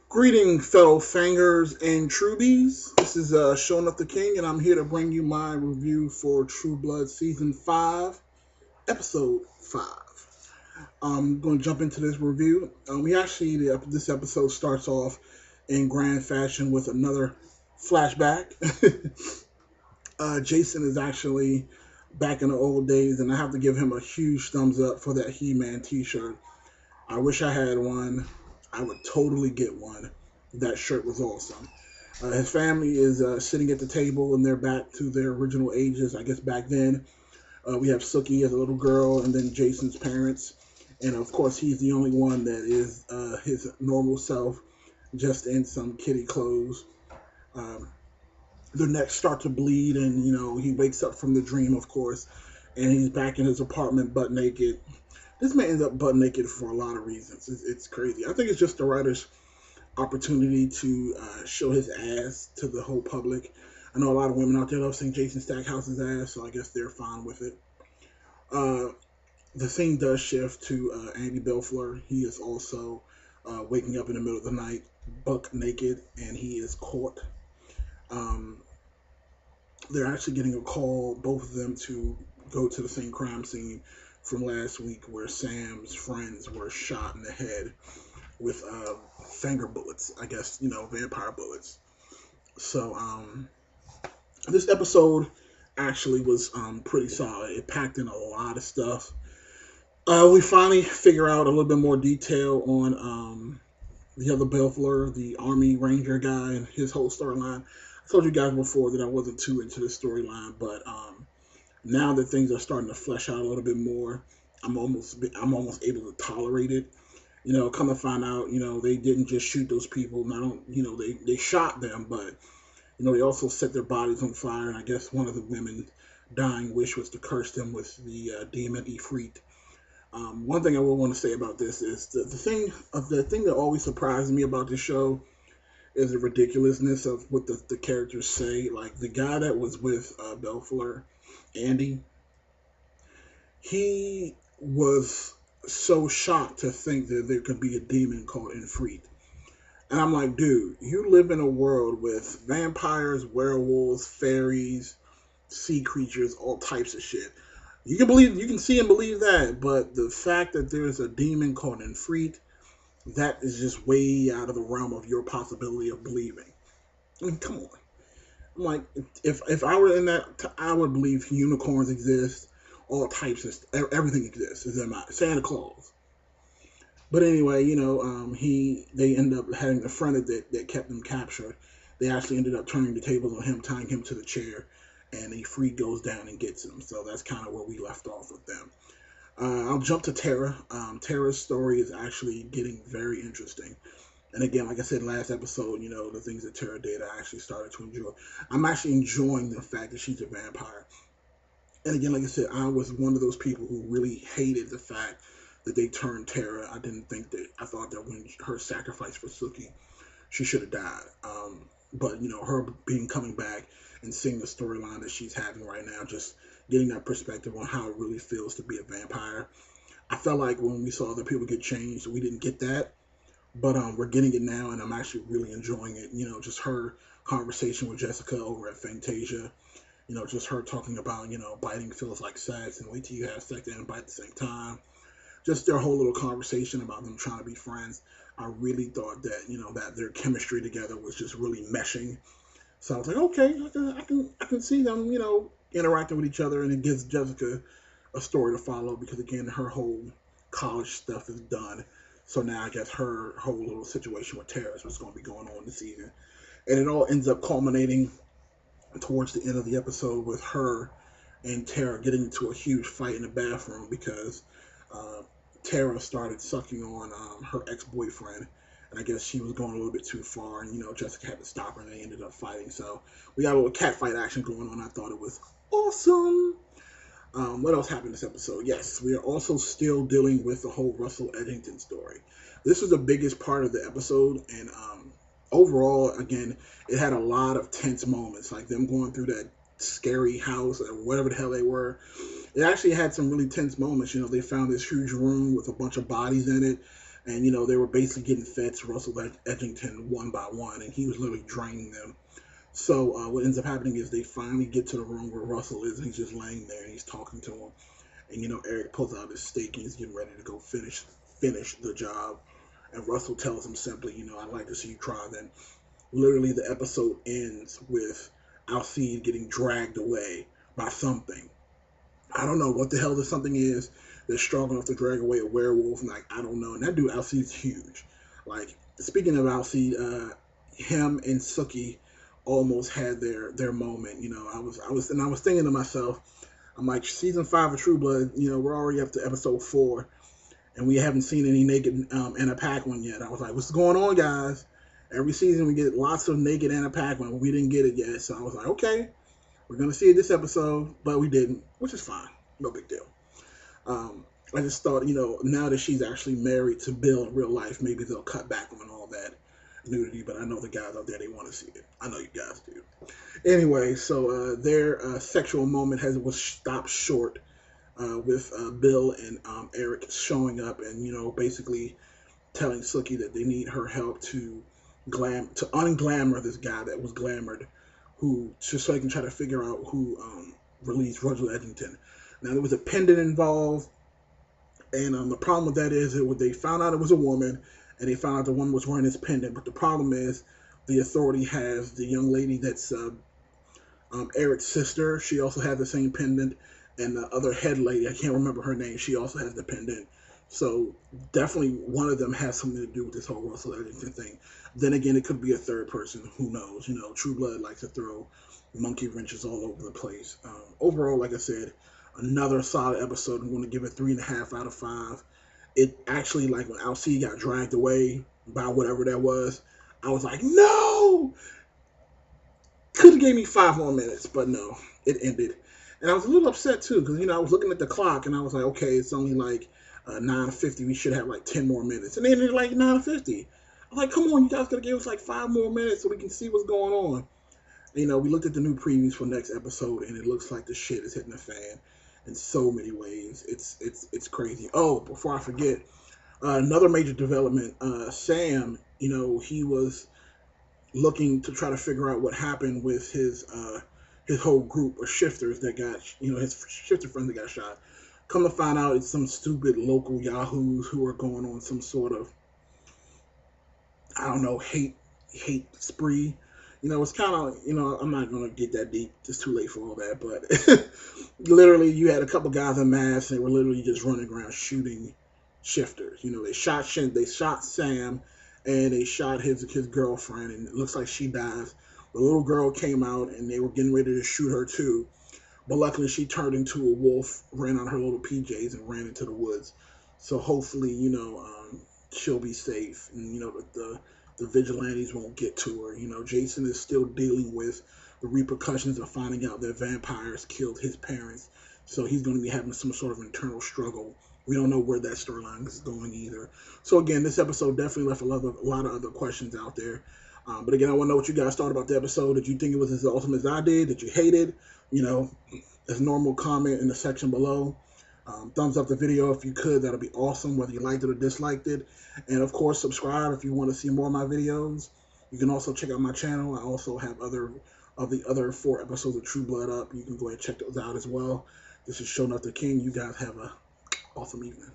Greeting, fellow fangers and trubies. This is Showing Up the King, and I'm here to bring you my review for True Blood Season 5, Episode 5. I'm going to jump into this review. This episode starts off in grand fashion with another flashback. Jason is actually back in the old days, and I have to give him a huge thumbs up for that He-Man t-shirt. I wish I had one. I would totally get one. That shirt was awesome. His family is sitting at the table, and they're back to their original ages, I guess back then. We have Sookie as a little girl, and then Jason's parents. And of course, he's the only one that is his normal self, just in some kitty clothes. Um, their necks start to bleed, and he wakes up from the dream, of course, and he's back in his apartment butt naked. This man ends up butt naked for a lot of reasons. It's crazy. I think it's just the writer's opportunity to show his ass to the whole public. I know a lot of women out there love seeing Jason Stackhouse's ass, so I guess they're fine with it. The scene does shift to Andy Belfleur. He is also waking up in the middle of the night, buck naked, and he is caught. Um, they're actually getting a call, both of them, to go to the same crime scene from last week where Sam's friends were shot in the head with finger bullets, I guess, vampire bullets. So this episode actually was pretty solid. It packed in a lot of stuff. We finally figure out a little bit more detail on the other Belfleur, the Army Ranger guy, and his whole storyline. I told you guys before that I wasn't too into the storyline, but now that things are starting to flesh out a little bit more, I'm almost able to tolerate it. Come to find out, they didn't just shoot those people. They shot them, but they also set their bodies on fire. And I guess one of the women's dying wish was to curse them with the demon Ifrit. One thing I will want to say about this is the thing that always surprises me about this show is the ridiculousness of what the characters say. Like the guy that was with Belfleur, Andy, he was so shocked to think that there could be a demon called Ifrit. And I'm like, dude, you live in a world with vampires, werewolves, fairies, sea creatures, all types of shit. You can see and believe that, but the fact that there's a demon called Ifrit, that is just way out of the realm of your possibility of believing. I mean, come on. I'm like, if I were in that, I would believe unicorns exist, all types of everything exists. Is in my Santa Claus. But anyway, they end up having a friend that kept them captured. They actually ended up turning the tables on him, tying him to the chair, and Ifrit goes down and gets him. So that's kind of where we left off with them. I'll jump to Tara. Tara's story is actually getting very interesting. And again, like I said last episode, the things that Tara did, I actually started to enjoy. I'm actually enjoying the fact that she's a vampire. And again, like I said, I was one of those people who really hated the fact that they turned Tara. I thought that when her sacrifice for Sookie, she should have died. But her coming back and seeing the storyline that she's having right now, just getting that perspective on how it really feels to be a vampire. I felt like when we saw other people get changed, we didn't get that. But we're getting it now, and I'm actually really enjoying it. Just her conversation with Jessica over at Fantasia. Just her talking about, biting feels like sex, and wait till you have sex and bite at the same time. Just their whole little conversation about them trying to be friends. I really thought that, that their chemistry together was just really meshing. So I was like, okay, I can see them, interacting with each other, and it gives Jessica a story to follow because, again, her whole college stuff is done. So now I guess her whole little situation with Tara is what's going to be going on this season. And it all ends up culminating towards the end of the episode with her and Tara getting into a huge fight in the bathroom because Tara started sucking on her ex-boyfriend. And I guess she was going a little bit too far, and Jessica had to stop her, and they ended up fighting. So we got a little cat fight action going on. I thought it was awesome. What else happened this episode? Yes, we are also still dealing with the whole Russell Edgington story. This was the biggest part of the episode, and overall, again, it had a lot of tense moments, like them going through that scary house or whatever the hell they were. It actually had some really tense moments. They found this huge room with a bunch of bodies in it. And, you know, they were basically getting fed to Russell Edgington one by one, and he was literally draining them. So what ends up happening is they finally get to the room where Russell is, and he's just laying there, and he's talking to him. And, you know, Eric pulls out his steak, and he's getting ready to go finish the job. And Russell tells him simply, you know, I'd like to see you try. Then literally the episode ends with Alcide getting dragged away by something. I don't know what the hell this something is. They're strong enough to drag away a werewolf. And, like, I don't know. And that dude, Alcide's huge. Like, speaking of Alcide, him and Sookie almost had their moment. You know, I was thinking to myself, I'm like, season 5 of True Blood, you know, we're already up to episode 4, and we haven't seen any naked Anna Paquin yet. I was like, what's going on, guys? Every season we get lots of naked Anna Paquin, but we didn't get it yet. So I was like, okay, we're going to see it this episode, but we didn't, which is fine. No big deal. I just thought, you know, now that she's actually married to Bill in real life, maybe they'll cut back on all that nudity, but I know the guys out there, they want to see it. I know you guys do. Anyway, so their sexual moment was stopped short with Bill and Eric showing up and, you know, basically telling Sookie that they need her help to unglamour this guy that was glamored, who just so they can try to figure out who released Russell Edgington. Now, there was a pendant involved, and the problem with that is they found out it was a woman, and they found out the woman was wearing this pendant. But the problem is the authority has the young lady that's Eric's sister. She also has the same pendant, and the other head lady, I can't remember her name, she also has the pendant. So definitely one of them has something to do with this whole Russell Edgington thing. Then again, it could be a third person. Who knows? You know, True Blood likes to throw monkey wrenches all over the place. Overall, like I said, another solid episode. I'm going to give it 3.5 out of 5. It actually, like when Alcide got dragged away by whatever that was, I was like, no! Could have gave me 5 more minutes, but no, it ended. And I was a little upset too, because, you know, I was looking at the clock and I was like, okay, it's only like 9:50. We should have like 10 more minutes. And it ended like 9:50. I was like, come on, you guys got to give us like 5 more minutes so we can see what's going on. And, you know, we looked at the new previews for next episode, and it looks like the shit is hitting the fan in so many ways. It's crazy. Oh, before I forget, another major development, Sam, you know, he was looking to try to figure out what happened with his whole group of shifters that got, you know, his shifter friends that got shot. Come to find out, it's some stupid local yahoos who are going on some sort of, I don't know, hate spree. You know, it's kind of, you know, I'm not going to get that deep. It's too late for all that. But literally, you had a couple guys in masks, and they were literally just running around shooting shifters. You know, they shot Sam, and they shot his girlfriend, and it looks like she dies. The little girl came out, and they were getting ready to shoot her too. But luckily, she turned into a wolf, ran out of her little PJs, and ran into the woods. So hopefully, you know, she'll be safe, and, you know, the vigilantes won't get to her. You know, Jason is still dealing with the repercussions of finding out that vampires killed his parents. So he's going to be having some sort of internal struggle. We don't know where that storyline is going either. So again, this episode definitely left a lot of other questions out there. But again, I want to know what you guys thought about the episode. Did you think it was as awesome as I did? Did you hate it? You know, as normal, comment in the section below. Thumbs up the video if you could. That'll be awesome, whether you liked it or disliked it. And of course, subscribe if you want to see more of my videos. You can also check out my channel. I also have the other 4 episodes of True Blood up. You can go ahead and check those out as well. This is Showing Up the King. You guys have a awesome evening.